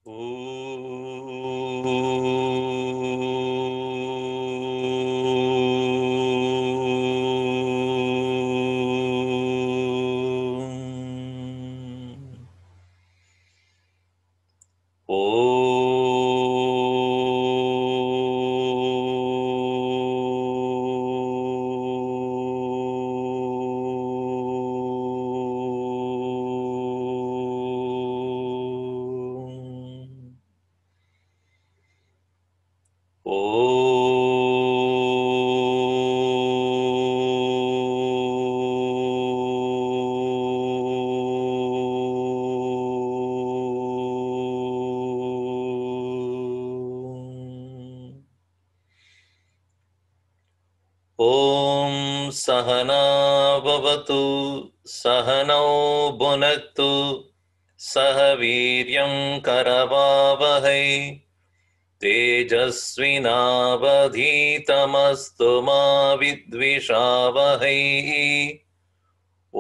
ॐ सहना भवतु सहनौ भुनक्तु सह वीर्यं करवावहै तेजस्विनावधीतमस्तु मा विद्विषावहै।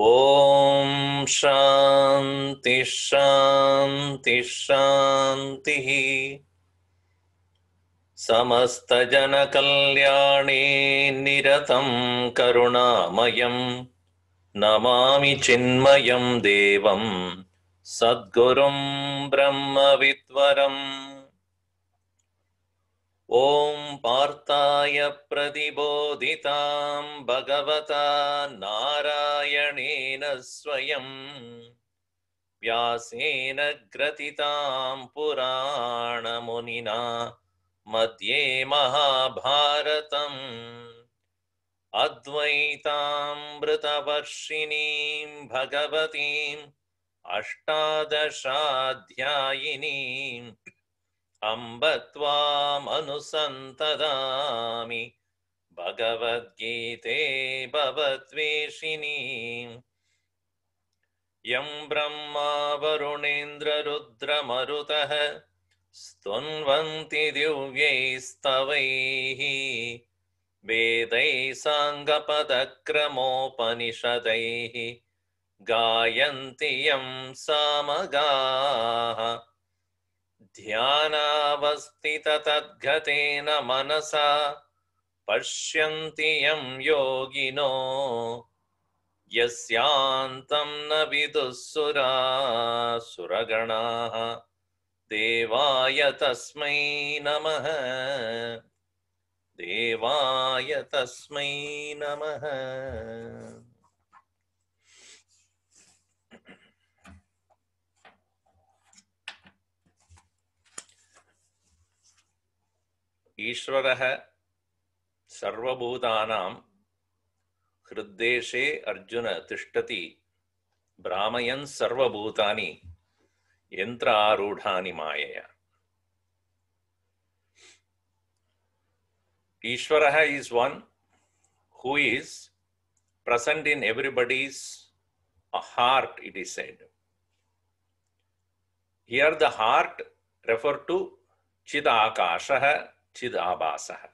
ॐ शान्ति शान्ति शान्तिः। समस्तजनकल्याणे निरतं करुणामयं नमामि चिन्मयं देवं सद्गुरुं ब्रह्मविद्वरम्। ॐ पार्थाय प्रतिबोधितां भगवता नारायणेन स्वयं व्यासेन ग्रथितां पुराणमुनिना मध्ये महाभारतम् अद्वैतामृतवर्षिणीं भगवतीम् अष्टादशाध्यायिनीम् अम्ब त्वामनुसन्तदामि भगवद्गीते भवद्वेषिणीम्। यं ब्रह्मा वरुणेन्द्ररुद्रमरुतः स्तुन्वन्ति दिव्यैस्तवैः वेदैः साङ्गपदक्रमोपनिषदैः गायन्ति यं सामगाः। ध्यानावस्थिततद्गतेन मनसा पश्यन्ति यं योगिनो यस्यान्तं न विदुःसुरासुरगणाः। देवाय तस्मै नमः देवाय तस्मै नमः। ईश्वरः सर्वभूतानां हृद्देशे अर्जुन तिष्ठति भ्रामयन् सर्वभूतानि यन्त्र आरूढानि मायया। Ishvaraha is one who is present in everybody's heart, it is said. Here the heart refer to Chidakashaha, Chidabhasaha.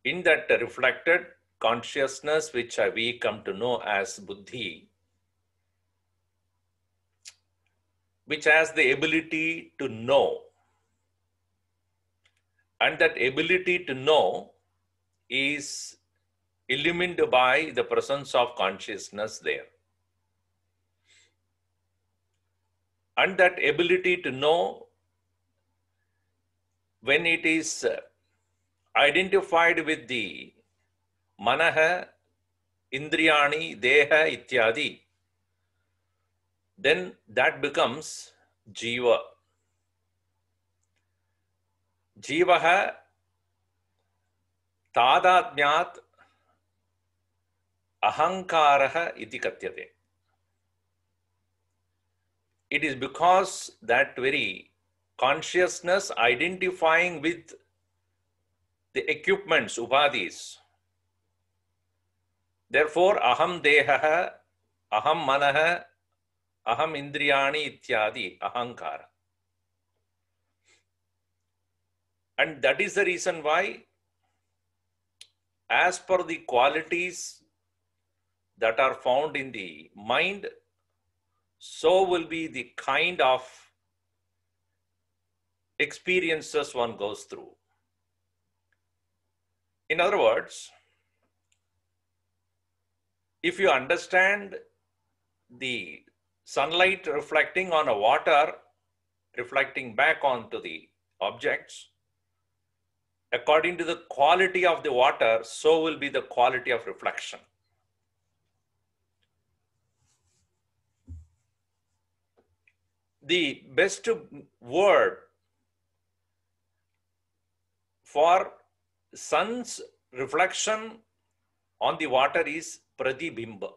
In that reflected consciousness which we come to know as Buddhi, which has the ability to know. And that ability to know is illumined by the presence of consciousness there. And that ability to know, when it is identified with the manaha, indriyani, deha, ityadi, then that becomes jiva. Jivaha tadadnyat ahankaraha iti katyate. It is because that very consciousness identifying with the equipments, upadhis. Therefore, aham dehaha, aham manaha, aham indriyani ityadi ahankara. And that is the reason why, as per the qualities that are found in the mind, so will be the kind of experiences one goes through. In other words, if you understand the sunlight reflecting on a water, reflecting back onto the objects, according to the quality of the water, so will be the quality of reflection. The best word for sun's reflection on the water is pratibimba.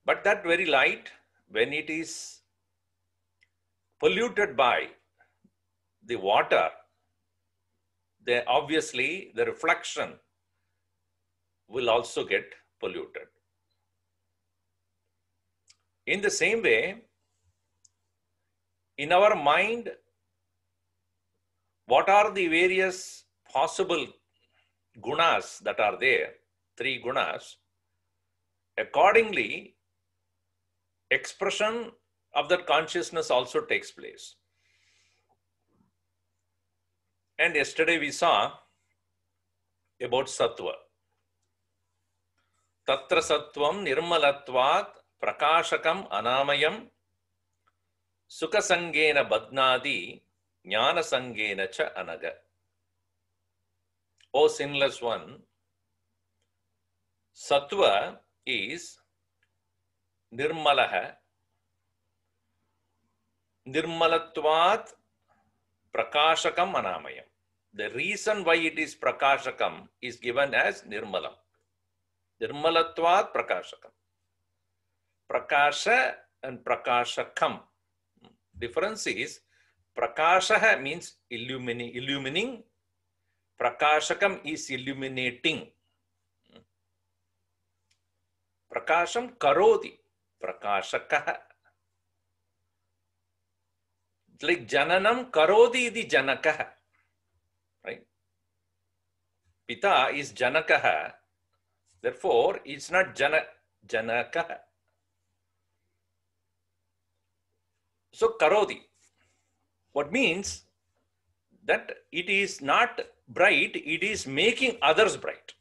But that very light, when it is polluted by the water, then obviously the reflection will also get polluted. In the same way, in our mind, what are the various possible gunas that are there, 3 gunas, accordingly, expression of that consciousness also takes place. And yesterday we saw about sattva. Tatra sattvam nirmalatvat prakashakam anamayam sukha sangena badnadi jnana sangena cha anaga. O sinless one, sattva is nirmalaha, nirmalatvat prakashakam anamayam. The reason why it is prakashakam is given as nirmalam. Nirmalatvat prakashakam. Prakasha and prakashakam. Difference is prakasha means illumining. Prakashakam is illuminating. Prakasham karoti. Prakashakaha. Like jananam karoti iti janakaha. Right? Pita is janakaha. Therefore, it's not janakaha. So karoti. What means that it is not bright, it is making others bright.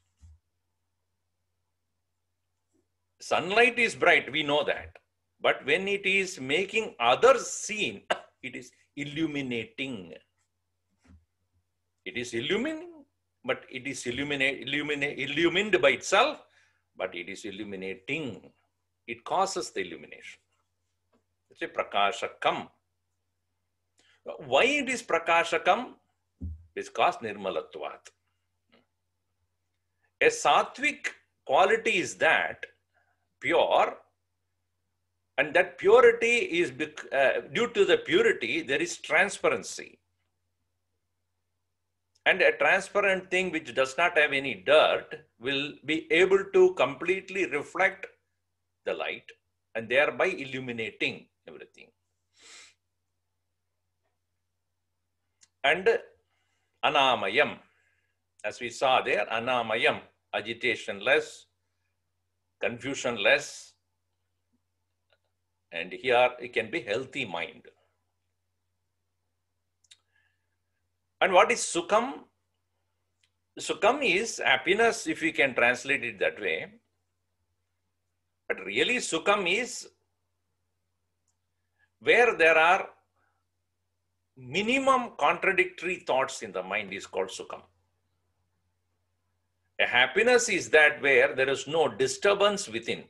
Sunlight is bright, we know that. But when it is making others seen, it is illuminating. It is illuminating, but it is illumined by itself, but it is illuminating. It causes the illumination. It's a prakashakam. Why it is prakashakam? Because nirmalatvat. A sattvic quality is that pure, and that purity is due to the purity there is transparency. And a transparent thing which does not have any dirt will be able to completely reflect the light and thereby illuminating everything. And anamayam, as we saw there, anamayam, agitation-less, confusion-less, and here it can be healthy mind. And what is sukham? Sukham is happiness, if we can translate it that way. But really sukham is where there are minimum contradictory thoughts in the mind is called sukham. A happiness is that where there is no disturbance within.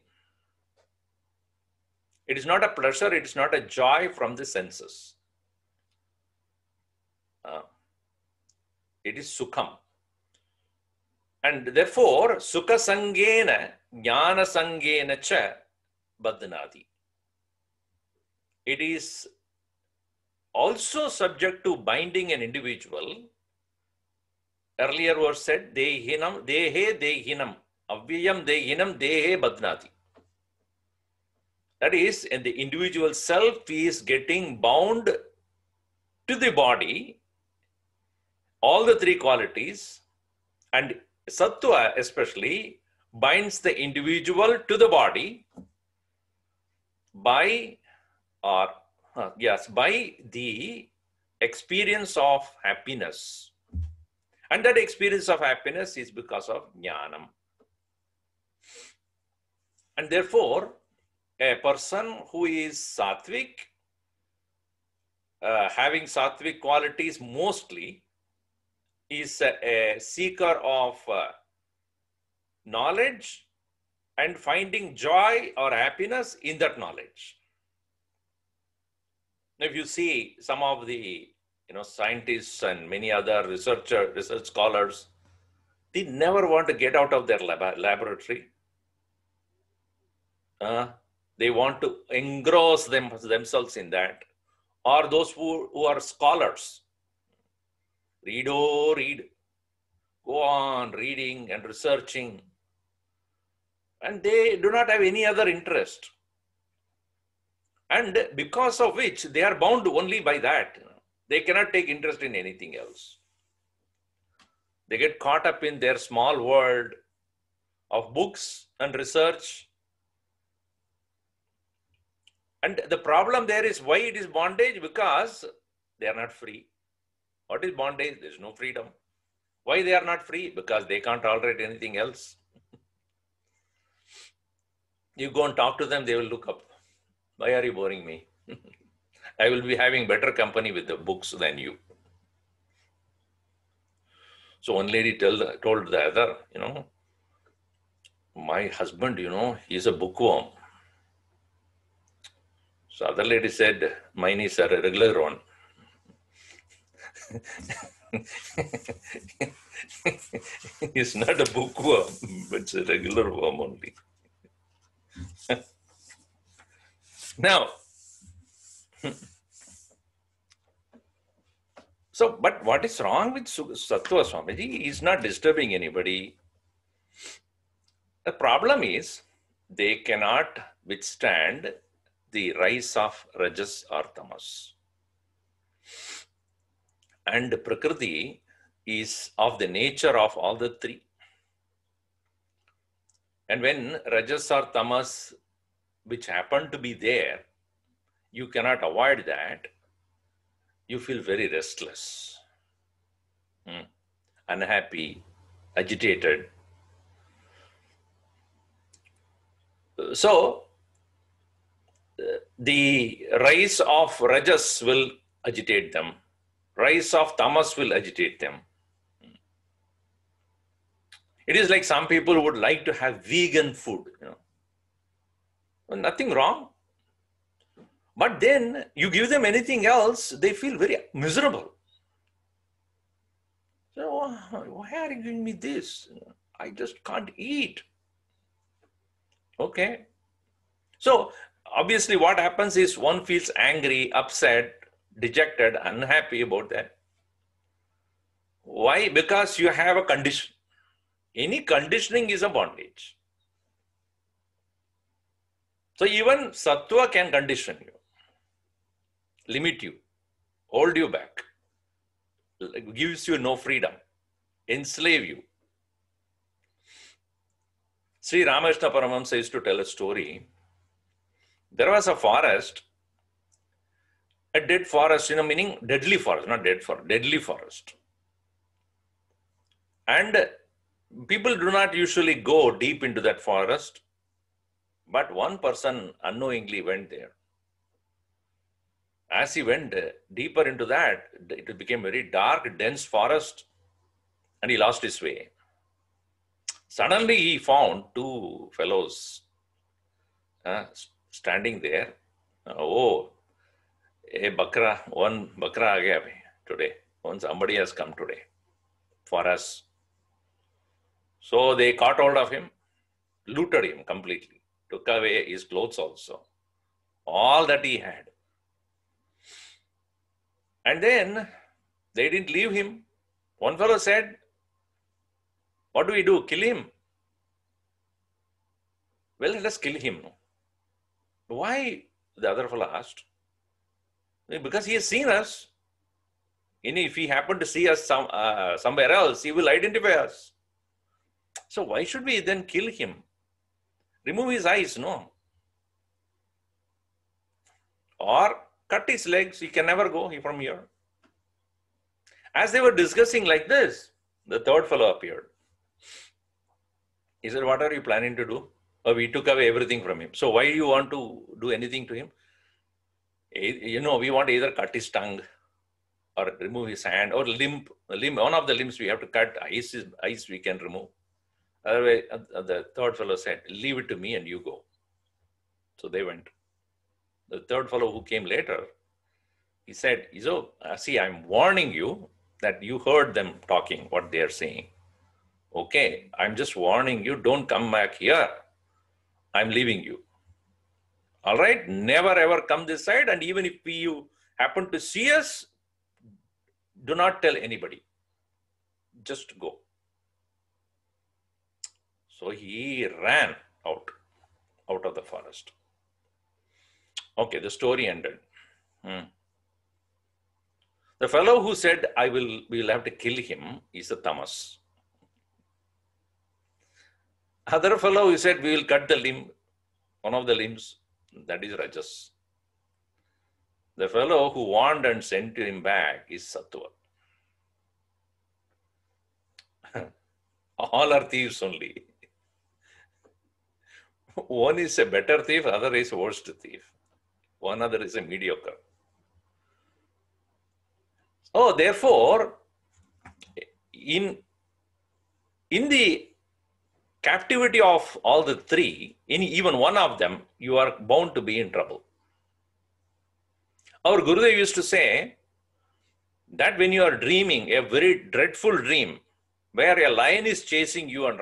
It is not a pleasure, it is not a joy from the senses. It is sukham. And therefore, sukha sangena, jnana sangena cha badnadi. It is also subject to binding an individual. Earlier was said, dehinam, dehe dehinam, avyayam dehinam, dehe badnadi. That is, and the individual self is getting bound to the body, all the 3 qualities, and sattva especially binds the individual to the body by or yes, by the experience of happiness. And that experience of happiness is because of jnanam. And therefore, a person who is sattvic, having sattvic qualities mostly, is a seeker of knowledge and finding joy or happiness in that knowledge. If you see some of the scientists and many other research scholars, they never want to get out of their laboratory. They want to engross themselves in that. Or those who are scholars, read, go on reading and researching, and they do not have any other interest. And because of which they are bound only by that. They cannot take interest in anything else. They get caught up in their small world of books and research. And the problem there is why it is bondage? Because they are not free. What is bondage? There is no freedom. Why they are not free? Because they can't tolerate anything else. You go and talk to them, they will look up. Why are you boring me? I will be having better company with the books than you. So one lady told the other, my husband, he's a bookworm. So other lady said, mine is a regular one. He's not a bookworm, but it's a regular worm only. Now, so, but what is wrong with Sattva Swamiji? He's not disturbing anybody. The problem is they cannot withstand the rise of Rajas or Tamas. And Prakriti is of the nature of all the three. And when Rajas or Tamas, which happen to be there, you cannot avoid that. You feel very restless, unhappy, agitated. So, the rise of Rajas will agitate them. Rise of Tamas will agitate them. It is like some people would like to have vegan food. Nothing wrong. But then you give them anything else, they feel very miserable. So, why are you giving me this? I just can't eat. Okay. So, obviously what happens is one feels angry, upset, dejected, unhappy about that. Why? Because you have a condition. Any conditioning is a bondage. So, even Sattva can condition you, limit you, hold you back, gives you no freedom, enslave you. Sri Ramakrishna Paramahamsa used to tell a story. There was a forest, a dead forest, meaning deadly forest, not dead forest, deadly forest. And people do not usually go deep into that forest, but one person unknowingly went there. As he went deeper into that, it became very dark, dense forest, and he lost his way. Suddenly he found two fellows standing there. Oh, one bakra aa gaya today. Somebody has come today for us. So they caught hold of him, looted him completely, took away his clothes also, all that he had. And then they didn't leave him. One fellow said, what do we do? Kill him? Well, let us kill him. Why? The other fellow asked. Because he has seen us. If he happened to see us somewhere else, he will identify us. So why should we then kill him? Remove his eyes, no. or cut his legs. He can never go from here. As they were discussing like this, the third fellow appeared. He said, what are you planning to do? Oh, we took away everything from him. So why do you want to do anything to him? You know, we want to either cut his tongue or remove his hand or limb. One of the limbs we have to cut. Eyes we can remove. Otherwise, the third fellow said, leave it to me and you go. So they went. The third fellow who came later, he said, see, I'm warning you that you heard them talking, what they are saying. Okay, I'm just warning you, don't come back here. I'm leaving you. All right, never ever come this side. And even if you happen to see us, do not tell anybody. Just go. So he ran out of the forest. Okay, the story ended. The fellow who said, we will have to kill him is a tamas. Other fellow who said, we will cut the limb, one of the limbs, that is rajas. The fellow who warned and sent him back is sattva. All are thieves only. One is a better thief, other is a worst thief. One other is a mediocre. Oh, therefore, in the captivity of all the three, in even one of them, you are bound to be in trouble. Our Gurudev used to say that when you are dreaming a very dreadful dream, where a lion is chasing you and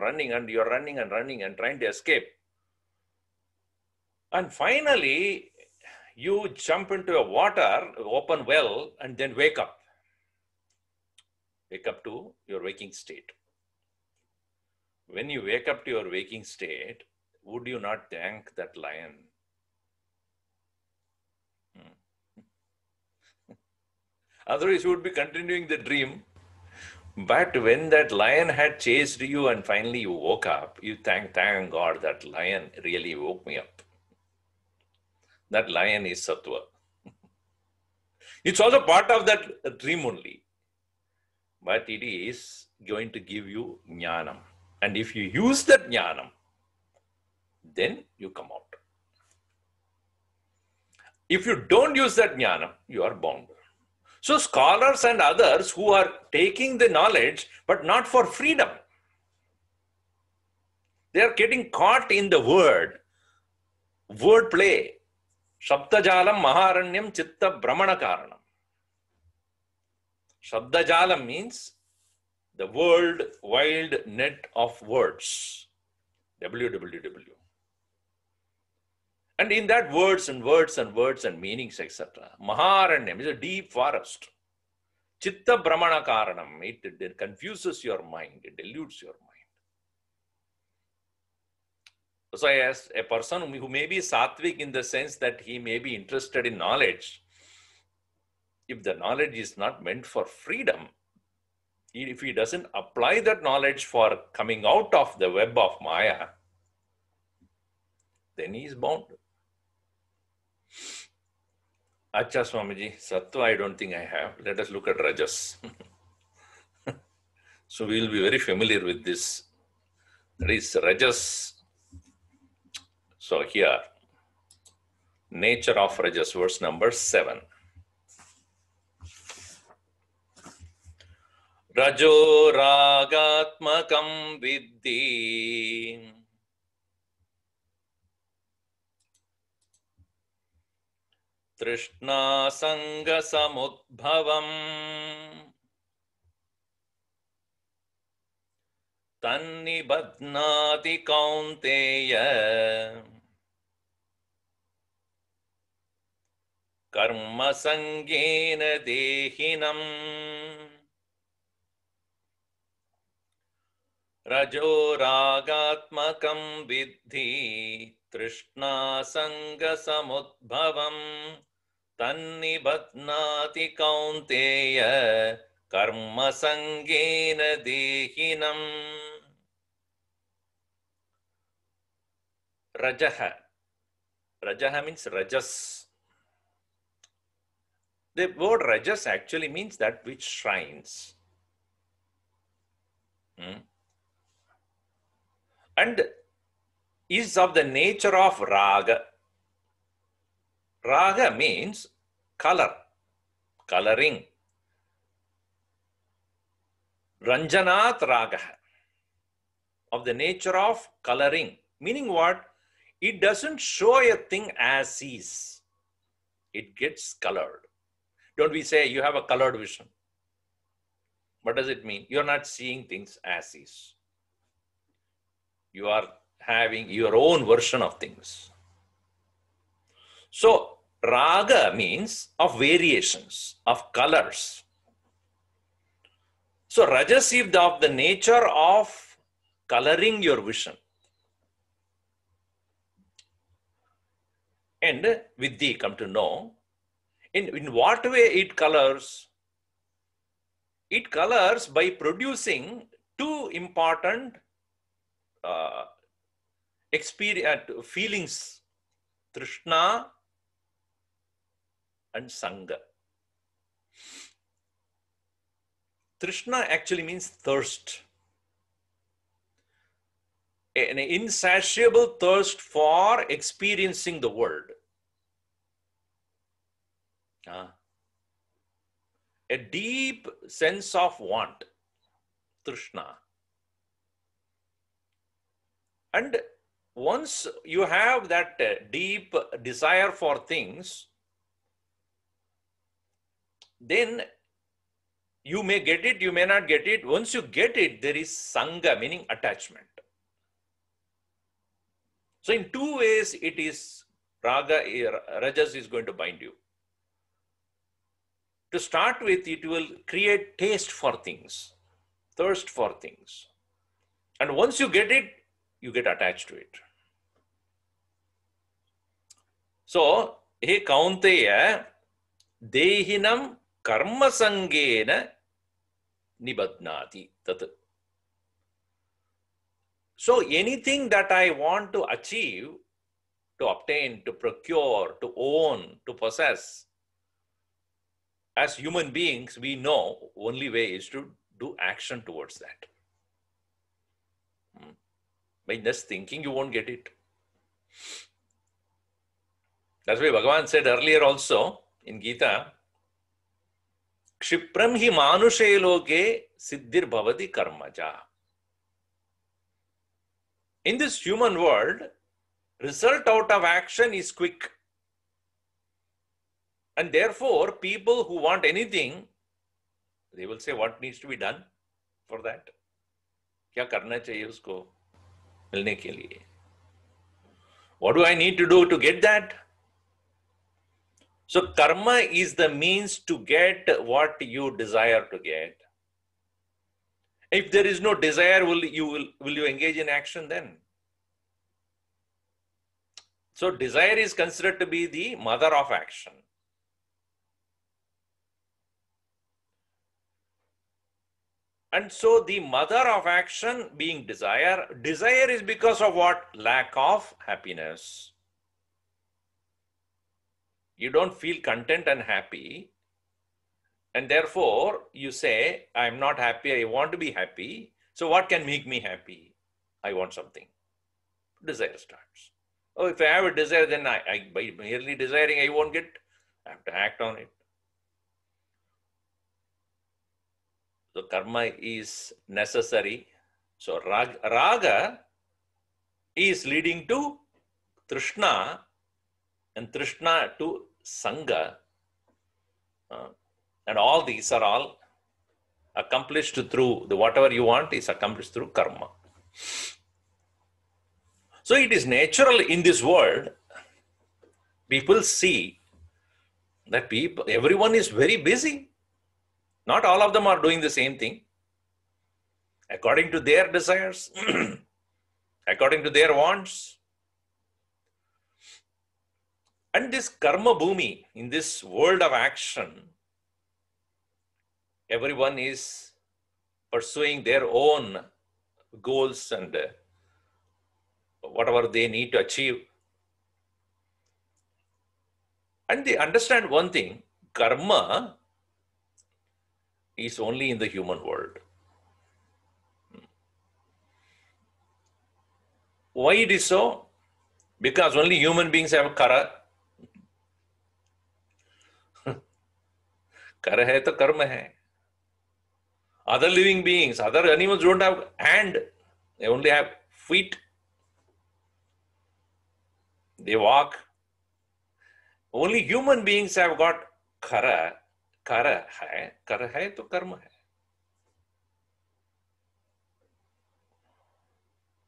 you're running and trying to escape, and finally you jump into a water, open well, and then wake up to your waking state. When you wake up to your waking state, would you not thank that lion? Otherwise, you would be continuing the dream. But when that lion had chased you and finally you woke up, you thank God that lion really woke me up. That lion is sattva. It's also part of that dream only. But it is going to give you jnanam. And if you use that jnanam, then you come out. If you don't use that jnanam, you are bound. So scholars and others who are taking the knowledge, but not for freedom, they are getting caught in the word play. Shabdajalam maharanyam chitta brahmana karanam. Shabdajalam means the world wild net of words. WWW. And in that words and meanings, etc. Maharanyam is a deep forest. Chitta brahmana karanam. It confuses your mind. It deludes your mind. So as a person who may be sattvic in the sense that he may be interested in knowledge, if the knowledge is not meant for freedom, if he doesn't apply that knowledge for coming out of the web of Maya, then he is bound. Acha Swamiji, Sattva I don't think I have. Let us look at Rajas. So we will be very familiar with this. That is Rajas. So here, nature of Rajas, verse number 7. Rajo ragatmakam viddhi trishna sanga samudbhavam tannibadnati kaunteya karma sangena dehinam rajo ragatmakam viddhi trishna sanga samudbhavam tannibadnati kaunteya karma sangena dehinam. Rajaha. Rajaha means rajas. The word rajas actually means that which shines. And is of the nature of raga. Raga means color, coloring. Ranjanat raga, of the nature of coloring. Meaning what? It doesn't show a thing as is. It gets colored. Don't we say you have a colored vision? What does it mean? You're not seeing things as is. You are having your own version of things. So raga means of variations, of colors. So rajas is of the nature of coloring your vision. And Vidhi, come to know, in what way it colors? It colors by producing two important feelings, Trishna and Sangha. Trishna actually means thirst. An insatiable thirst for experiencing the world. A deep sense of want, Trishna. And once you have that deep desire for things, then you may get it, you may not get it. Once you get it, there is Sangha, meaning attachment. So in two ways, it is Rajas is going to bind you. To start with, it will create taste for things, thirst for things. And once you get it, you get attached to it. So, he Kaunteya, Dehinam karma sangena nibadnati. So, anything that I want to achieve, to obtain, to procure, to own, to possess, as human beings, we know only way is to do action towards that. By just thinking, you won't get it. That's why Bhagavan said earlier also in Gita, Kshipram hi manushe loke siddhir bhavati karmaja. In this human world, result out of action is quick. And therefore, people who want anything, they will say, what needs to be done for that? Kya karna chahiye usko milne ke liye? What do I need to do to get that? So karma is the means to get what you desire to get. If there is no desire, will you engage in action then? So desire is considered to be the mother of action. And so the mother of action being desire, desire is because of what? Lack of happiness. You don't feel content and happy. And therefore you say, I'm not happy, I want to be happy. So what can make me happy? I want something. Desire starts. Oh, if I have a desire, then by merely desiring, I won't get, I have to act on it. So karma is necessary. So raga is leading to Trishna, and Trishna to Sangha. And all these are all accomplished through whatever you want is accomplished through karma. So it is natural in this world, people see that everyone is very busy. Not all of them are doing the same thing. According to their desires, according to their wants. And this karma bhumi, in this world of action, everyone is pursuing their own goals and whatever they need to achieve. And they understand one thing, karma is only in the human world. Why it is so? Because only human beings have kara. Kara hai to karma hai. Other living beings, other animals don't have hand. They only have feet. They walk. Only human beings have got kara. Kara hai to karma hai.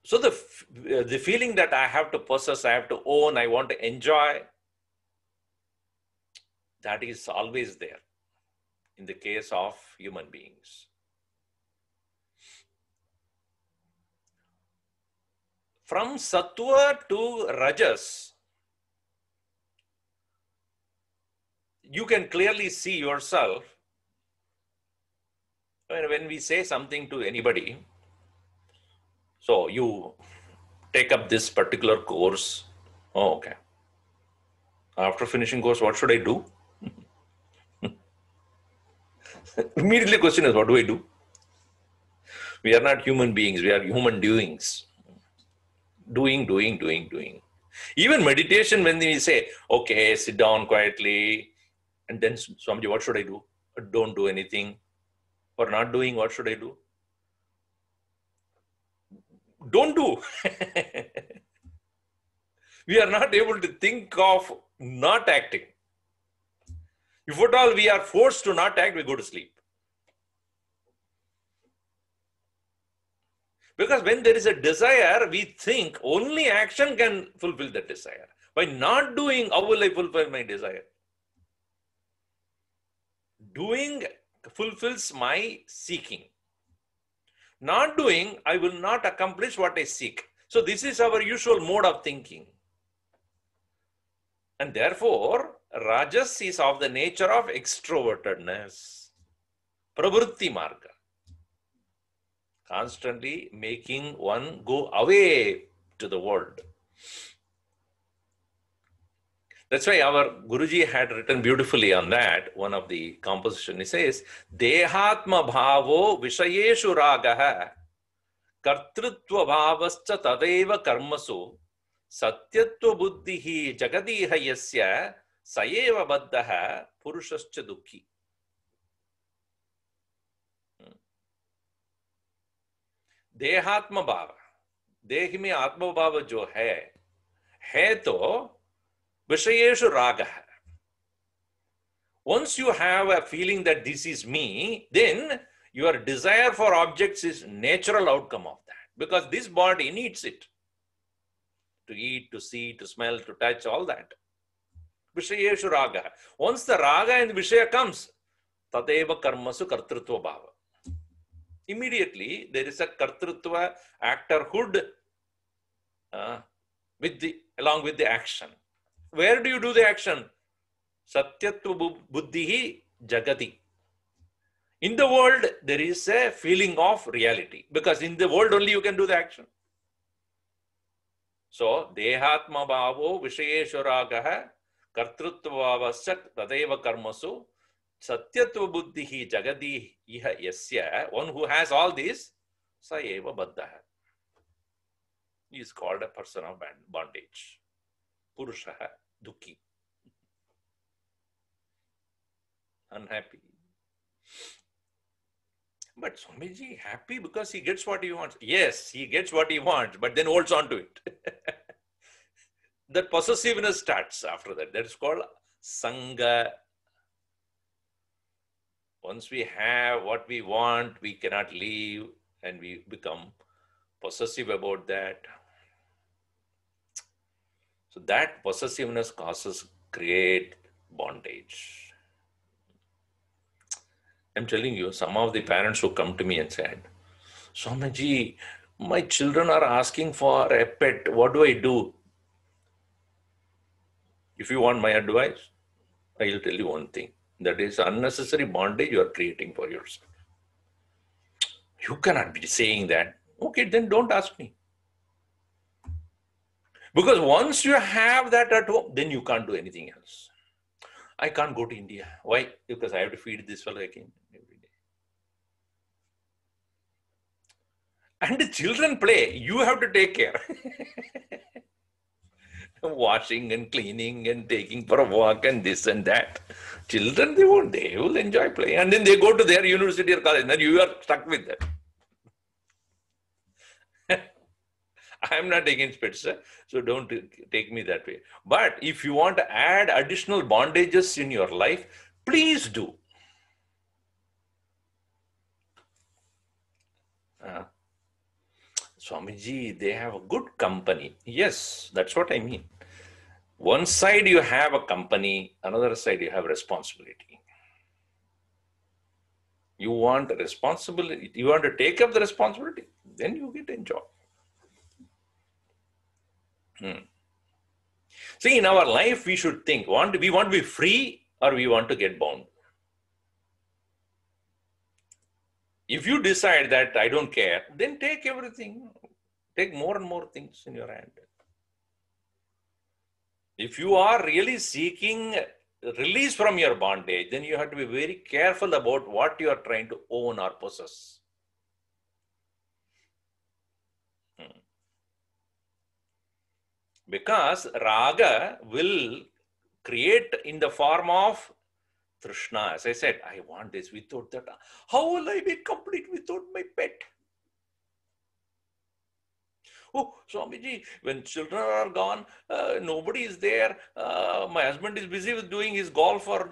So the feeling that I have to possess, I have to own, I want to enjoy, that is always there in the case of human beings. From sattva to rajas, you can clearly see yourself. When we say something to anybody, so you take up this particular course. Oh, okay. After finishing course, what should I do? Immediately question is, what do I do? We are not human beings. We are human doings. Doing. Even meditation, when we say, okay, sit down quietly, and then Swamiji, what should I do? Don't do anything. Or not doing, what should I do? Don't do. We are not able to think of not acting. If at all we are forced to not act, we go to sleep. Because when there is a desire, we think only action can fulfill that desire. By not doing, how will I fulfill my desire? Doing fulfills my seeking. Not doing, I will not accomplish what I seek. So this is our usual mode of thinking. And therefore, rajas is of the nature of extrovertedness. Pravritti marga. Constantly making one go away to the world. That's why our Guruji had written beautifully on that, one of the composition. He says, Dehatma bhavo vishayeshu ragaha kartrutva bhavascha tadeva karmasu satyatva buddhihi jagadiha yasya sayeva baddhaha purushascha dukhi. देहात्म भाव, देह में आत्म भाव जो है तो विषयेषु राग है. Once you have a feeling that this is me, then your desire for objects is natural outcome of that, because this body needs it to eat, to see, to smell, to touch, all that. Vishayeshu raga. Once the raga and the vishaya comes, tadeva karmasu kartrutva bhava. Immediately there is a kartrutva, actorhood along with the action. Where do you do the action? Satyatva buddhihi jagati. In the world, there is a feeling of reality, because in the world only you can do the action. So, dehatma bhavo vishayeshu ragaha kartrutva bhavasya tadeva karmasu satyatva buddhihi jagadi iha yasya. One who has all this, sa eva baddhaha. He is called a person of bondage. Purushaha dukhi. Unhappy. But Swamiji, happy because he gets what he wants. Yes, he gets what he wants, but then holds on to it. That possessiveness starts after that. That is called sangha. Once we have what we want, we cannot leave, and we become possessive about that. So that possessiveness causes great bondage. I'm telling you, some of the parents who come to me and said, Swamiji, my children are asking for a pet. What do I do? If you want my advice, I will tell you one thing. That is unnecessary bondage you are creating for yourself. You cannot be saying that. Okay, then don't ask me. Because once you have that at home, then you can't do anything else. I can't go to India. Why? Because I have to feed this fellow again every day. And the children play. You have to take care. Washing and cleaning and taking for a walk and this and that. Children, they won't. They will enjoy playing. And then they go to their university or college. And you are stuck with that. I am not against pets, so don't take me that way. But if you want to add additional bondages in your life, please do. Swamiji, they have a good company. Yes, that's what I mean. One side you have a company, another side you have responsibility. You want a responsibility, you want to take up the responsibility, then you get enjoy. See, in our life, we should think, we want to be free or we want to get bound. If you decide that I don't care, then take everything. Take more and more things in your hand. If you are really seeking release from your bondage, then you have to be very careful about what you are trying to own or possess. Because raga will create in the form of Trishna. As I said, I want this without that. How will I be complete without my pet? Oh, Swamiji, when children are gone, nobody is there. My husband is busy with doing his golf. Or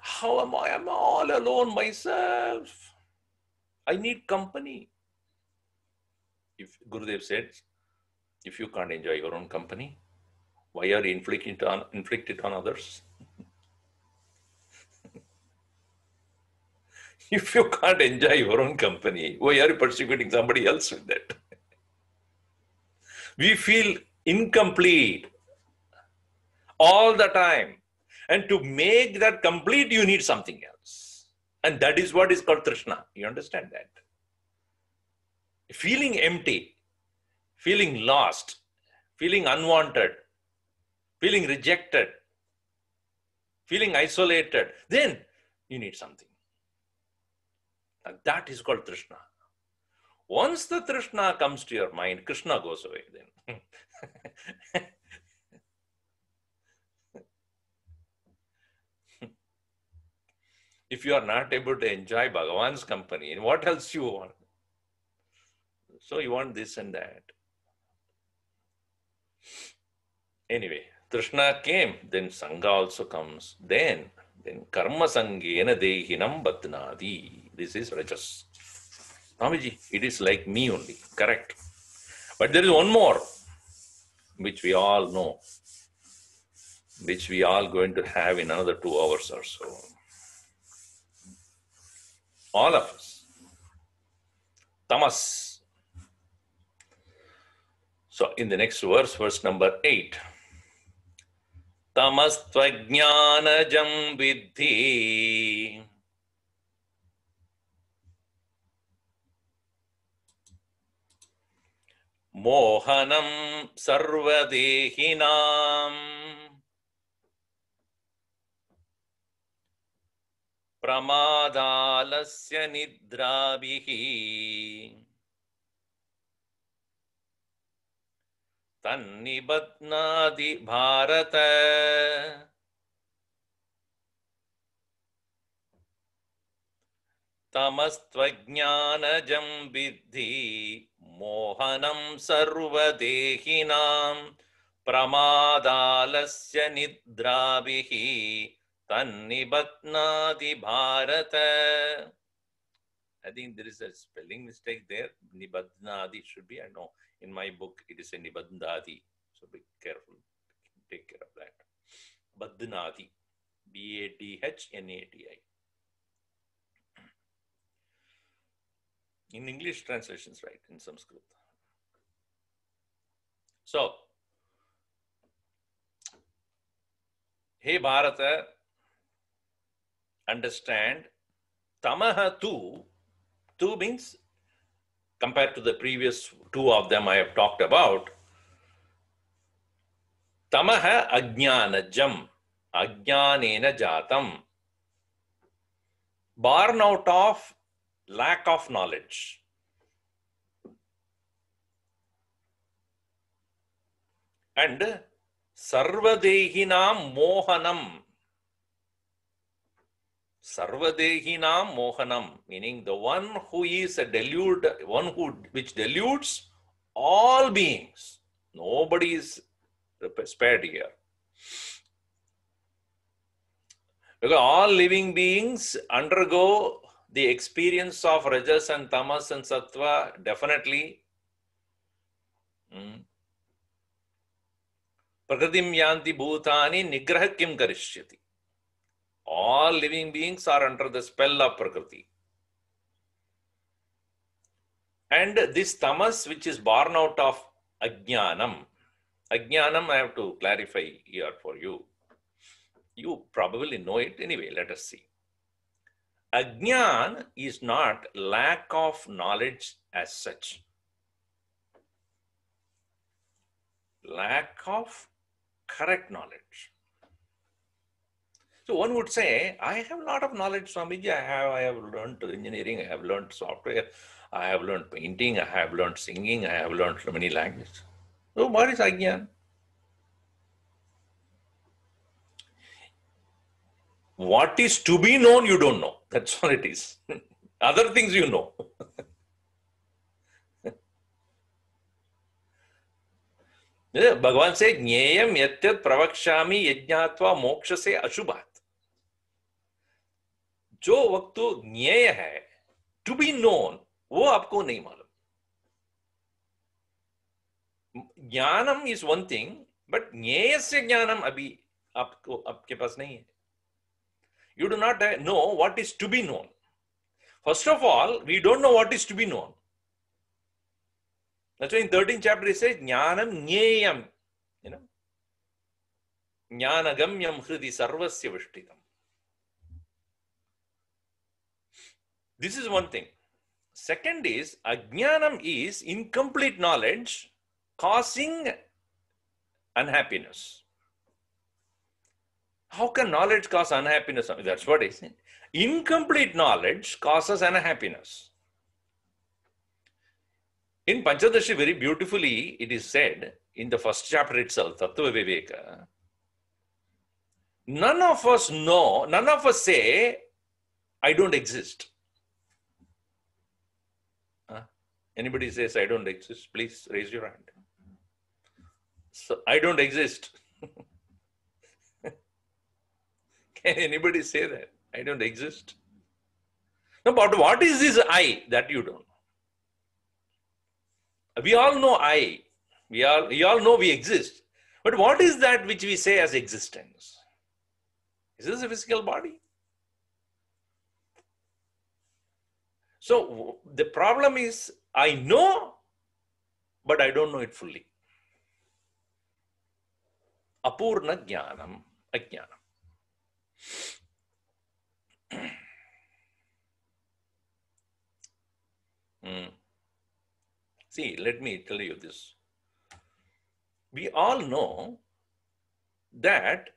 how am I? I'm all alone myself. I need company. If Gurudev said, if you can't enjoy your own company, why are you inflict it on others? If you can't enjoy your own company, why are you persecuting somebody else with that? We feel incomplete all the time. And to make that complete, you need something else. And that is what is called Trishna. You understand that? Feeling empty, feeling lost, feeling unwanted, feeling rejected, feeling isolated, then you need something. And that is called Trishna. Once the Trishna comes to your mind, Krishna goes away then. If you are not able to enjoy Bhagavan's company, what else you want? So you want this and that. Anyway, Trishna came, then Sangha also comes. Then Karma Sangena Dehinam Badnadi. This is Rajas. Swamiji, it is like me only, correct. But there is one more, which we all know, which we are going to have in another 2 hours or so. All of us. Tamas. So in the next verse, verse number 8. Tamastvajnanajam vidhi. Mohanam sarvadehinam. Pramadalasya nidrabihi. Tannibadnadi bharata. Tamastvajnanajam vidhi. Mohanam sarvadehinam. Pramadalasya nidrabihi. Tannibadnadi bharata. I think there is a spelling mistake there. Nibadnadi should be, I know. In my book, it is a Nibadnadi. So be careful. Take care of that. Badnadi. Badhnati. In English translations, right? In Sanskrit. So, hey Bharata, understand, Tamaha tu means, compared to the previous 2 of them I have talked about, Tamaha ajnanajam. Ajnanena jatam. Born out of lack of knowledge. And sarvadehinam mohanam. Sarvadehinam mohanam, meaning the one who is a delude, one which deludes all beings. Nobody is spared here. Because all living beings undergo the experience of rajas and tamas and sattva, definitely. Prakritim yanti bhutani nigraha kim karishyati. All living beings are under the spell of Prakriti. And this tamas, which is born out of ajnanam. Ajnanam, I have to clarify here for you. You probably know it anyway. Let us see. Ajnan is not lack of knowledge as such. Lack of correct knowledge. So one would say, I have a lot of knowledge, Swamiji. I have learned engineering, I have learned software, I have learned painting, I have learned singing, I have learned many languages. So what is Ajnan? What is to be known, you don't know. That's all it is. Other things you know. Bhagavan said, Jneyam yatyat pravakshami yajnatva moksha se ashubhat. जो वस्तु ज्ञेय है, to be known, वो आपको नहीं मालूम. ज्ञानम is one thing, but ज्ञेय से ज्ञानम अभी आपको आपके पास नहीं है. You do not know what is to be known. First of all, we don't know what is to be known. That's why in 13th chapter it says, Jnanam Jneyam. You know? Jnanagamyam hridi sarvasya vishtitam. This is one thing. Second is, Ajnanam is incomplete knowledge causing unhappiness. How can knowledge cause unhappiness? That's what I said. Incomplete knowledge causes unhappiness. In Panchadashi, very beautifully, it is said in the first chapter itself, Tattva Viveka, none of us know, none of us say, I don't exist. Anybody says, I don't exist, please raise your hand. So, I don't exist. Can anybody say that? I don't exist. No, but what is this I that you don't know? We all know I. We all know we exist. But what is that which we say as existence? Is this a physical body? So the problem is, I know, but I don't know it fully. Apurna jnanam, ajnanam. See, let me tell you this. We all know that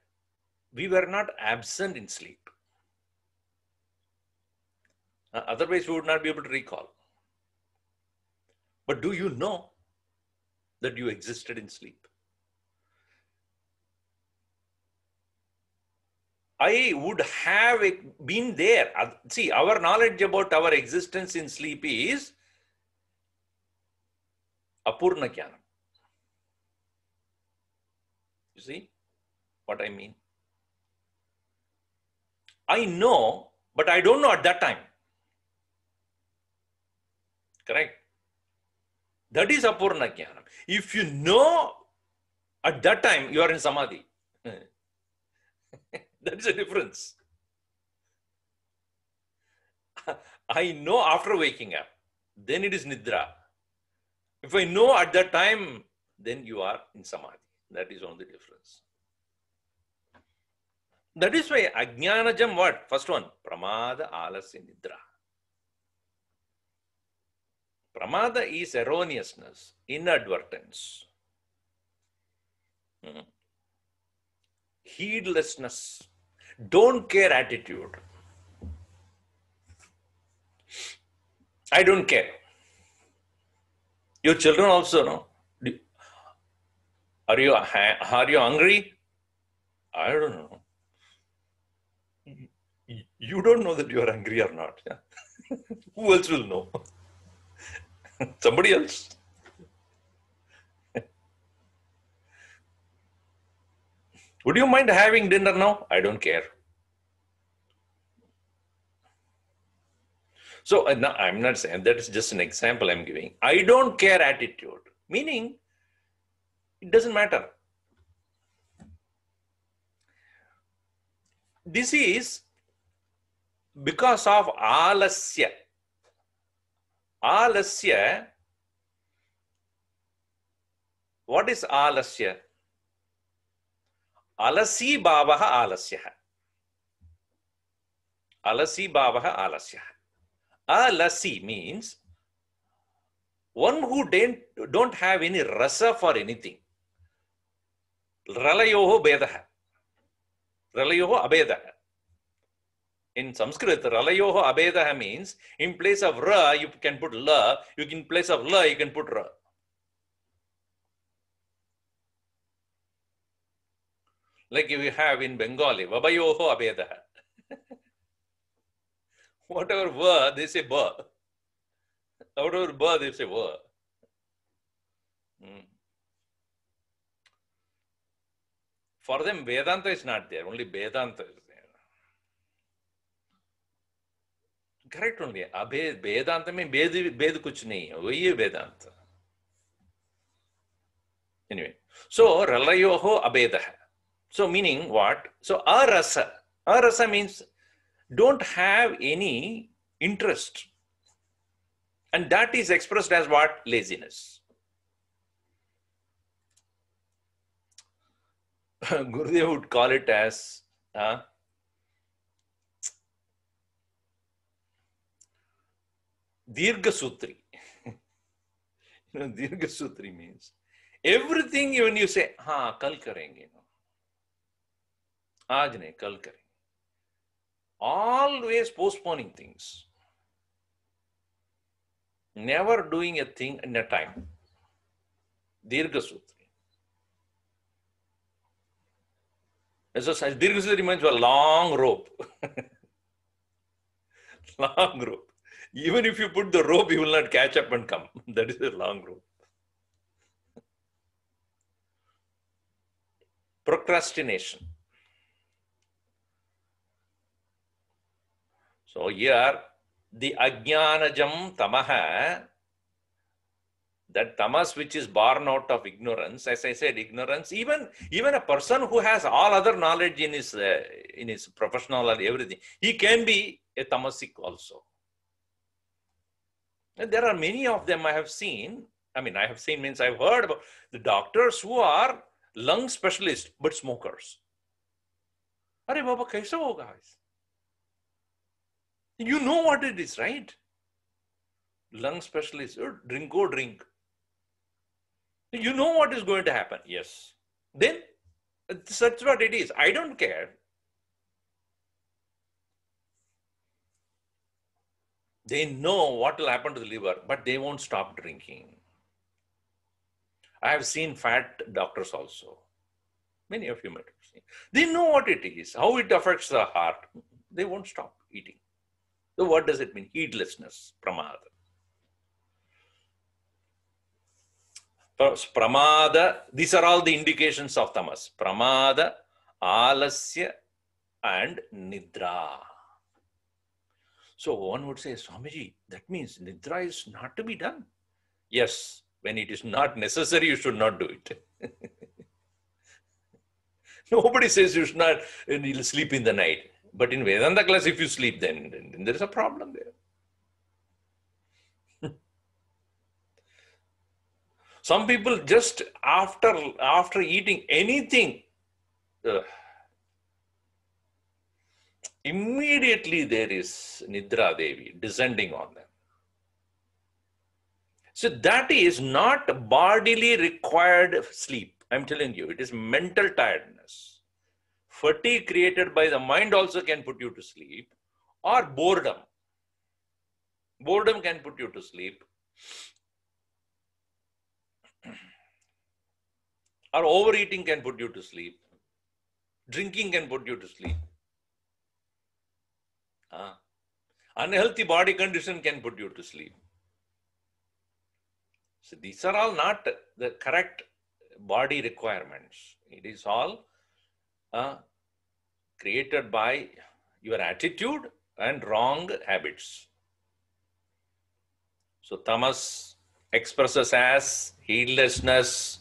we were not absent in sleep. Otherwise, we would not be able to recall. But do you know that you existed in sleep? I would have been there. See, our knowledge about our existence in sleep is apurna jnanam. You see what I mean? I know, but I don't know at that time. Correct? That is apurna jnanam. If you know at that time, you are in samadhi. That is a difference. I know after waking up, then it is nidra. If I know at that time, then you are in samadhi. That is only the difference. That is why ajnanajam what? First one, pramada alasya nidra. Pramada is erroneousness, inadvertence. heedlessness, don't care attitude. I don't care. Your children also know. Are you hungry? I don't know. You don't know that you are hungry or not. Yeah? Who else will know? Somebody else. Would you mind having dinner now? I don't care. So no, I'm not saying that is just an example I'm giving. I don't care attitude, meaning it doesn't matter. This is because of alasya. Alasya. What is alasya? Alasi bhavaha alasya. Alasi bhavaha alasya. Alasi means one who don't have any rasa for anything. Ralayoho bedaha. Ralayoho abedaha. In Sanskrit, Ralayoho abedaha means in place of ra, you can put la. In place of la, you can put ra. Like you have in Bengali, Vabayoho abedaha. Whatever va, they say ba. Whatever ba, they say va. For them, Vedanta is not there. Only Vedanta is there. Correct only. Vedanta mein Ved kuch nahi hai. Wahi hai Vedanta. Anyway, so Ralayoho abedaha. So meaning what? So arasa. Arasa means don't have any interest. And that is expressed as what? Laziness. Gurudev would call it as Dirgha Sutri. Dirgha Sutri means everything when you say, kal karenge. Aaj nahi, kal karenge. Always postponing things. Never doing a thing in a time. Dirgha Sutri. So Dirgha Sutri means a long rope. Long rope. Even if you put the rope, you will not catch up and come. That is a long rope. Procrastination. So here, the ajnanajam tamaha, that tamas which is born out of ignorance, as I said, ignorance, even a person who has all other knowledge in his professional and everything, he can be a tamasic also. And there are many of them I have seen. I mean, I have seen means I've heard about the doctors who are lung specialists but smokers. Arey Baba, kaisa hoga? You know what it is, right? Lung specialist, drink. You know what is going to happen. Yes. Then that's what it is. I don't care. They know what will happen to the liver, but they won't stop drinking. I have seen fat doctors also. Many of you might have seen. They know what it is, how it affects the heart. They won't stop eating. So what does it mean? Heedlessness, pramada. Pramada, these are all the indications of tamas. Pramada, alasya, and nidra. So one would say, Swamiji, that means nidra is not to be done. Yes, when it is not necessary, you should not do it. Nobody says you should not sleep in the night. But in Vedanta class, if you sleep, then there is a problem there. Some people just after eating anything, immediately there is Nidra Devi descending on them. So that is not bodily required sleep. I'm telling you, it is mental tiredness. fatigue created by the mind also can put you to sleep, or boredom. Boredom can put you to sleep, or overeating can put you to sleep. Drinking can put you to sleep. Unhealthy body condition can put you to sleep. So these are all not the correct body requirements. It is all created by your attitude and wrong habits. So tamas expresses as heedlessness,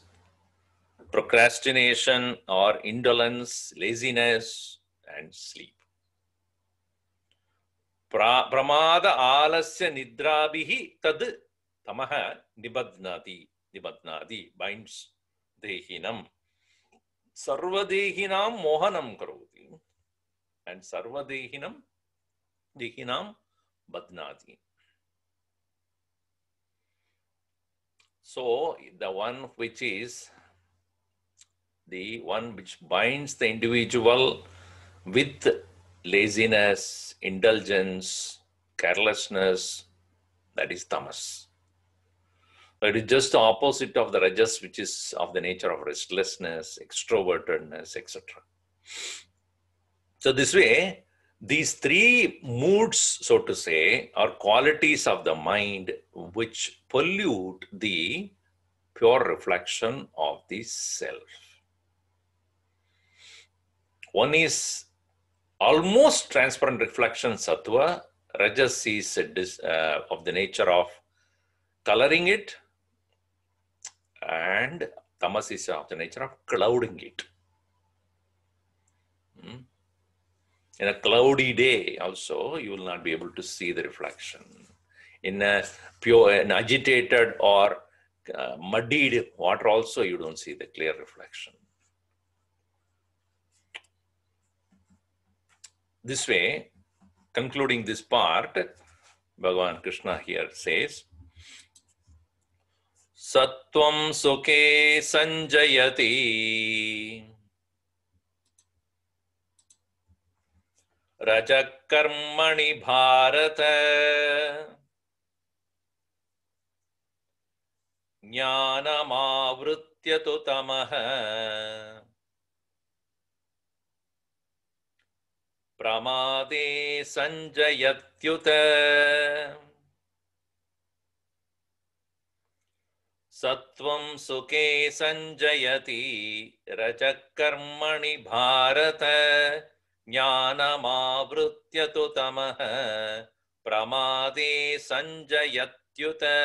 procrastination or indolence, laziness, and sleep. Pramada alasya nidrabihi tad tamaha nibadnati, binds dehinam. Sarvadehinam mohanam karoti, and sarvadehinam badnati. So the one which is the one which binds the individual with laziness, indulgence, carelessness, that is tamas. It is just the opposite of the rajas, which is of the nature of restlessness, extrovertedness, etc. So this way, these three moods, so to say, are qualities of the mind which pollute the pure reflection of the self. One is almost transparent reflection, sattva. Rajas is of the nature of coloring it, and tamas is of the nature of clouding it. In a cloudy day also, you will not be able to see the reflection. In a pure and agitated or muddied water also, you don't see the clear reflection. This way, concluding this part, Bhagavan Krishna here says, Sattvam sukhe sanjayati Rajak karmani bharata Jnanam avrutyatu tamaha Pramade sanjayatyuta Sattvam sukhe sanjayati Rajak karmani bharata Jnanam avrutyatu tamaha Pramade sanjayatyuta.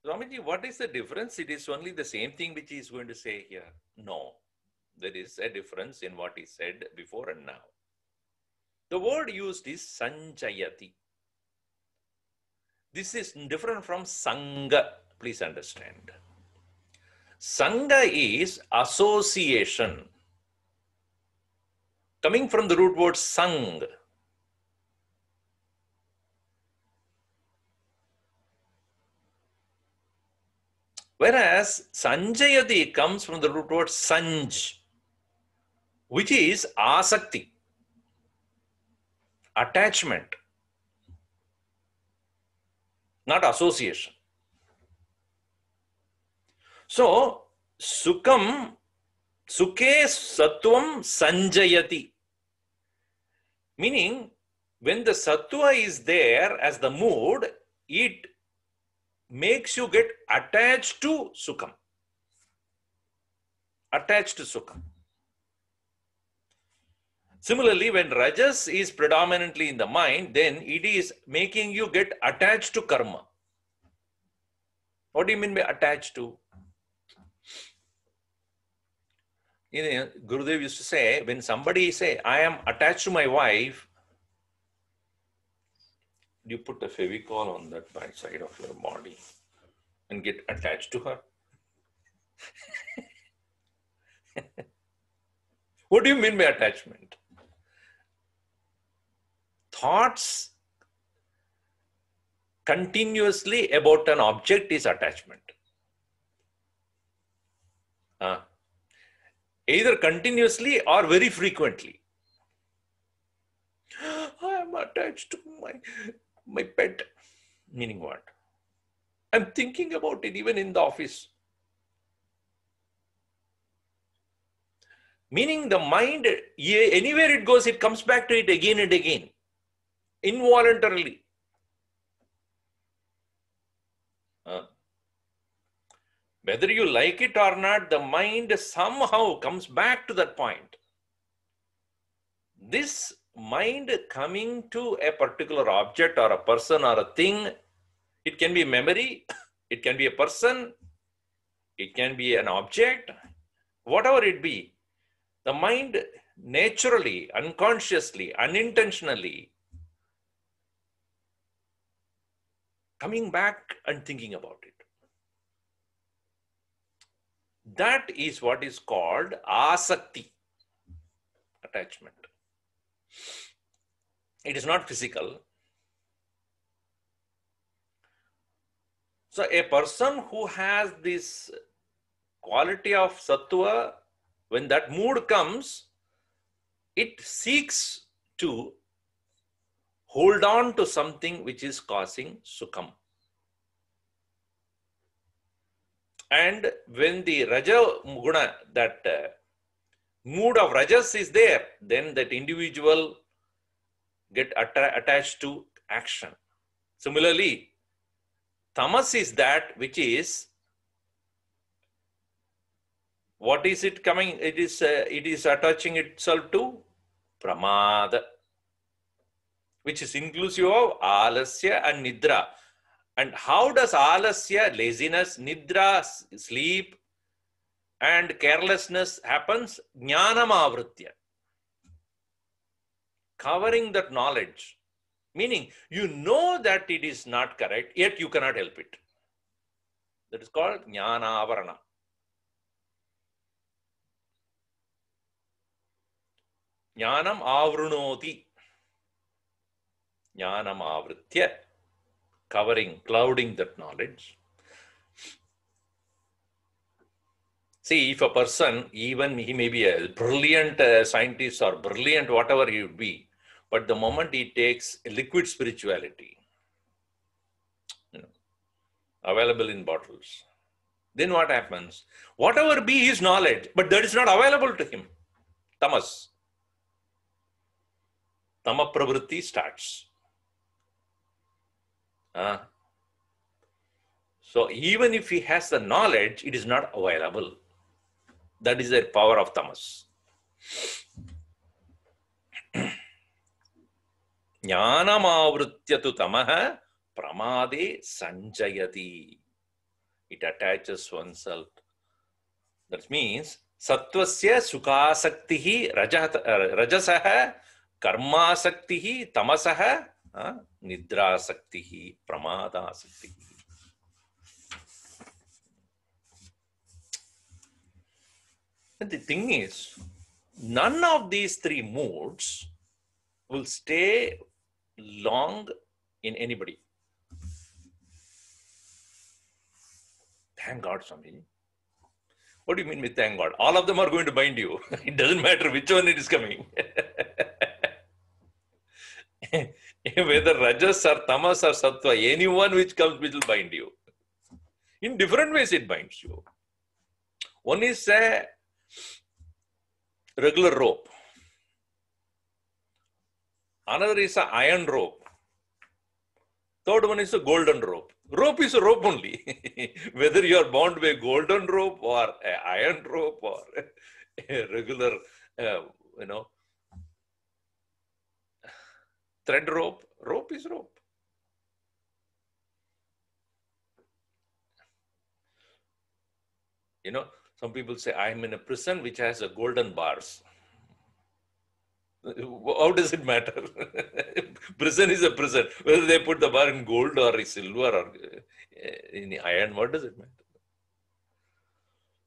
Swamiji, what is the difference? It is only the same thing which he is going to say here. No, there is a difference in what he said before and now. The word used is sanjayati. This is different from sangha, please understand. Sangha is association, coming from the root word sang. Whereas sanjayati comes from the root word sanj, which is asakti, attachment, not association. So, sukhe sattvam sanjayati, meaning when the sattva is there as the mood, it makes you get attached to sukham. Attached to sukham. Similarly, when rajas is predominantly in the mind, then it is making you get attached to karma. What do you mean by attached to? Gurudev used to say, when somebody say, I am attached to my wife, you put a Fevicol on that by side of your body and get attached to her. What do you mean by attachment? Thoughts continuously about an object is attachment. Either continuously or very frequently. I am attached to my pet. Meaning what? I'm thinking about it even in the office. Meaning the mind, anywhere it goes, it comes back to it again and again, involuntarily. Whether you like it or not, the mind somehow comes back to that point. This mind coming to a particular object or a person or a thing, it can be memory, it can be a person, it can be an object, whatever it be. The mind naturally, unconsciously, unintentionally coming back and thinking about it. That is what is called asakti, attachment. It is not physical. So a person who has this quality of sattva, when that mood comes, it seeks to hold on to something which is causing sukham. And when the raja guna, that mood of rajas is there, then that individual get attached to action. Similarly, tamas is that which is, what is it coming? It is attaching itself to pramada, which is inclusive of alasya and nidra. And how does alasya, laziness, nidra, sleep, and carelessness happens? Jnanam avritya. Covering that knowledge. Meaning, you know that it is not correct, yet you cannot help it. That is called jnana avarana. Jnanam avrunoti. Jnanam avritya. Covering, clouding that knowledge. See, if a person, even he may be a brilliant scientist or brilliant whatever he would be, but the moment he takes liquid spirituality, available in bottles, then what happens? Whatever be his knowledge, but that is not available to him. Tamas. Tama pravritti starts. So even if he has the knowledge, it is not available. That is the power of tamas. Jnanam avrityatu tamaha pramade sanjayati. It attaches oneself. That means sattvasya sukasaktihi rajasaha karmasaktihi tamasaha nidrasaktihi pramadasaktihi. And the thing is, none of these three moods will stay long in anybody. Thank God, Swami. What do you mean with thank God? All of them are going to bind you. It doesn't matter which one it is coming. Whether rajas or tamas or sattva, anyone which comes will bind you. In different ways it binds you. One is a regular rope. Another is an iron rope. Third one is a golden rope. Rope is a rope only. Whether you are bound by a golden rope or an iron rope or a regular, thread rope, rope is rope. Some people say, I am in a prison which has a golden bars. How does it matter? Prison is a prison. Whether they put the bar in gold or silver or in iron, what does it matter?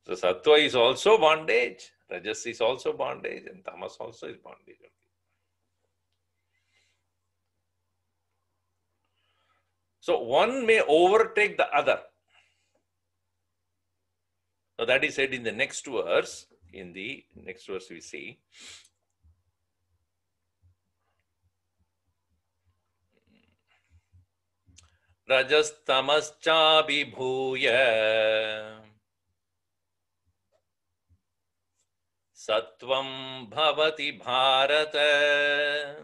So sattva is also bondage, rajas is also bondage, and tamas also is bondage. So one may overtake the other. So that is said in the next verse. In the next verse we see. Rajastamashchabhibhuya Sattvam bhavati bharata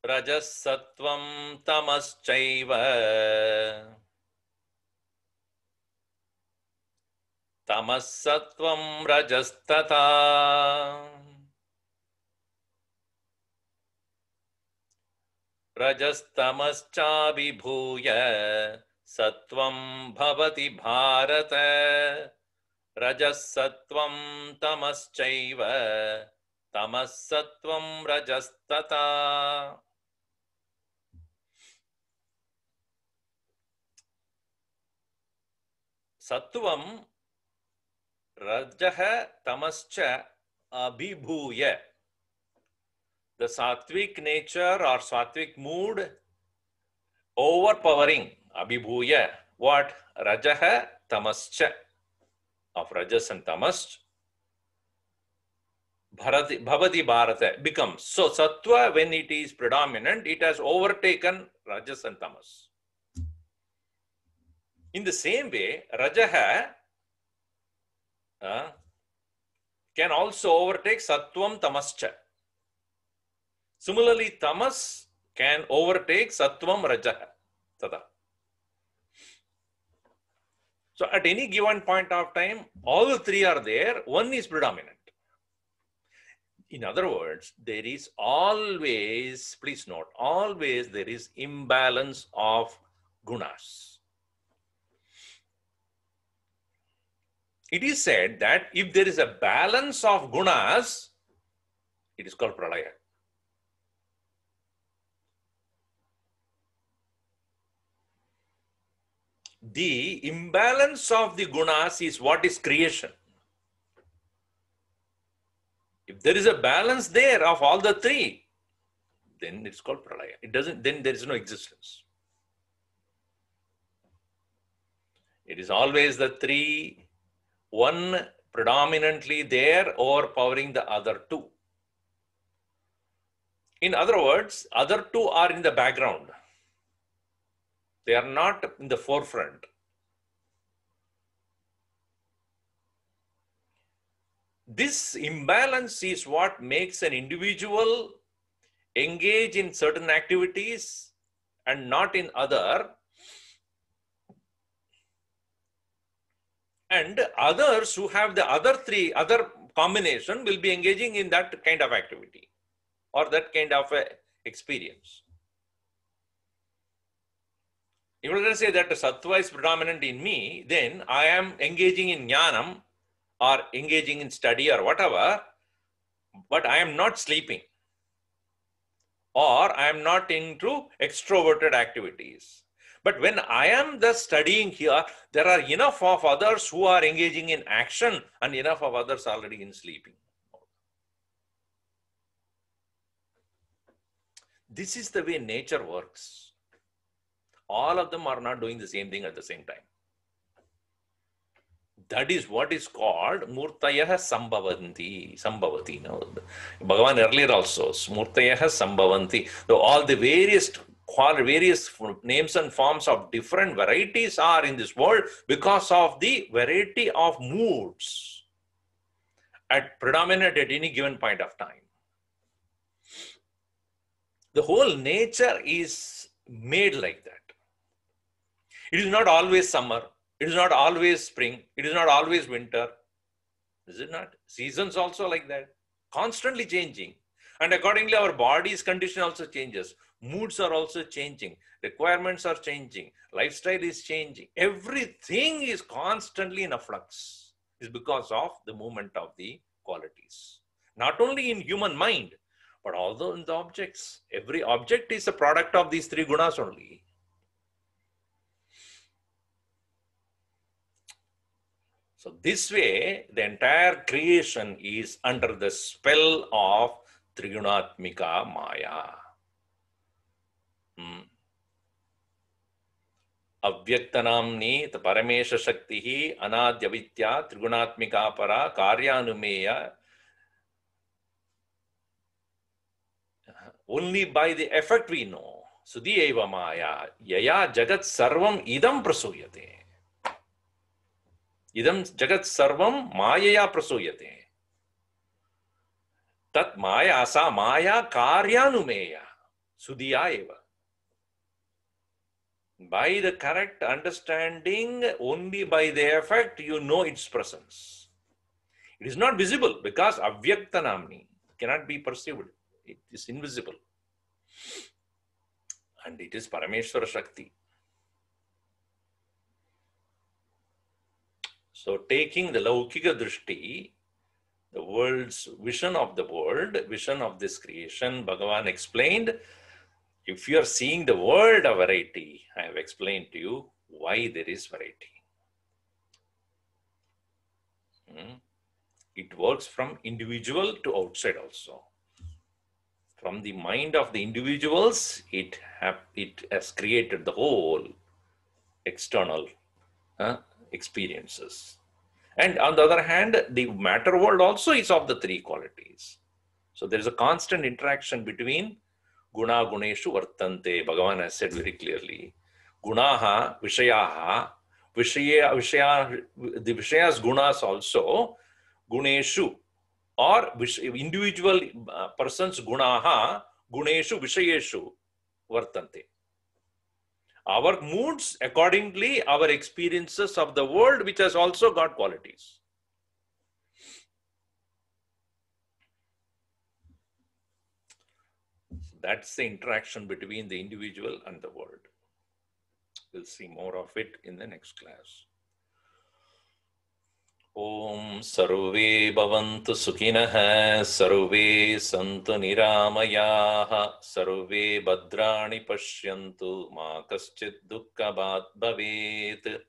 Rajasattvam tamaschaiva Tamasattvam rajastata Rajastamaschabhibhuya Sattvam bhavati bharata Rajasattvam tamaschaiva Tamasattvam rajastata. Sattvam Rajaha tamascha abhibhuya. The sattvic nature or sattvic mood overpowering abhibhuya. What? Rajaha tamascha, of rajas and tamas. Bhavati bharata becomes. So sattva, when it is predominant, it has overtaken rajas and tamas. In the same way, rajaha can also overtake sattvam tamascha. Similarly, tamas can overtake sattvam rajaha. Tada. So at any given point of time, all the three are there, one is predominant. In other words, there is always, please note, always there is imbalance of gunas. It is said that if there is a balance of gunas, it is called pralaya. The imbalance of the gunas is what is creation. If there is a balance there of all the three, then it's called pralaya. It doesn't, then there is no existence. It is always the three, one predominantly there overpowering the other two. In other words, other two are in the background. They are not in the forefront. This imbalance is what makes an individual engage in certain activities and not in other. And others who have the other combination will be engaging in that kind of activity or that kind of experience. If let us say that sattva is predominant in me, then I am engaging in jnanam or engaging in study or whatever, but I am not sleeping or I am not into extroverted activities. But when I am thus studying here, there are enough of others who are engaging in action and enough of others already in sleeping. This is the way nature works. All of them are not doing the same thing at the same time. That is what is called Murtayaha Sambhavati. No? Bhagavan earlier also, Murtayaha Sambhavanti. So all the various names and forms of different varieties are in this world because of the variety of moods predominant at any given point of time. The whole nature is made like that. It is not always summer. It is not always spring. It is not always winter. Is it not? Seasons also like that. Constantly changing. And accordingly, our body's condition also changes. Moods are also changing. Requirements are changing. Lifestyle is changing. Everything is constantly in a flux. It's because of the movement of the qualities. Not only in human mind, but also in the objects. Every object is a product of these three gunas only. So this way, the entire creation is under the spell of Trigunatmika Maya. अव्यक्तनाम्नि Paramesh शक्तिः अनाद्यविद्या त्रिगुणात्मिका परा कार्यानुमेय. Only by the effect we know. Sudhi eva maya yaya jagat sarvam idam prasuyate. Idam jagat sarvam mayaya prasuyate. Tat maya sa maya karyanumeya. Sudhiya eva. By the correct understanding, only by the effect, you know its presence. It is not visible because avyakta namni cannot be perceived. It is invisible. And it is Parameshwara Shakti. So taking the Laukika Drishti, the world's vision of the world, vision of this creation, Bhagavan explained, if you are seeing the world of variety, I have explained to you why there is variety. It works from individual to outside also. From the mind of the individuals, it has created the whole external experiences. And on the other hand, the matter world also is of the three qualities. So there is a constant interaction between guna guneshu vartante. Bhagavan has said very clearly, gunaha vishayaha, the vishayas gunas also, guneshu, or individual persons gunaha, guneshu vishayeshu vartante. Our moods, accordingly, our experiences of the world, which has also got qualities. That's the interaction between the individual and the world. We'll see more of it in the next class. Om Sarve Bhavantu Sukhinah, Sarve Santu Niramayaha, Sarve Bhadrani Pashyantu, Ma Kaschid Dukkha Bhat Bhavet.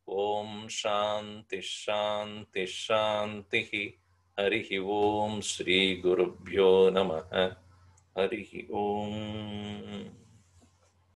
Om Shanti Shanti Shanti. Harihi Om Shri Gurubhyo Namaha. Harihi Om.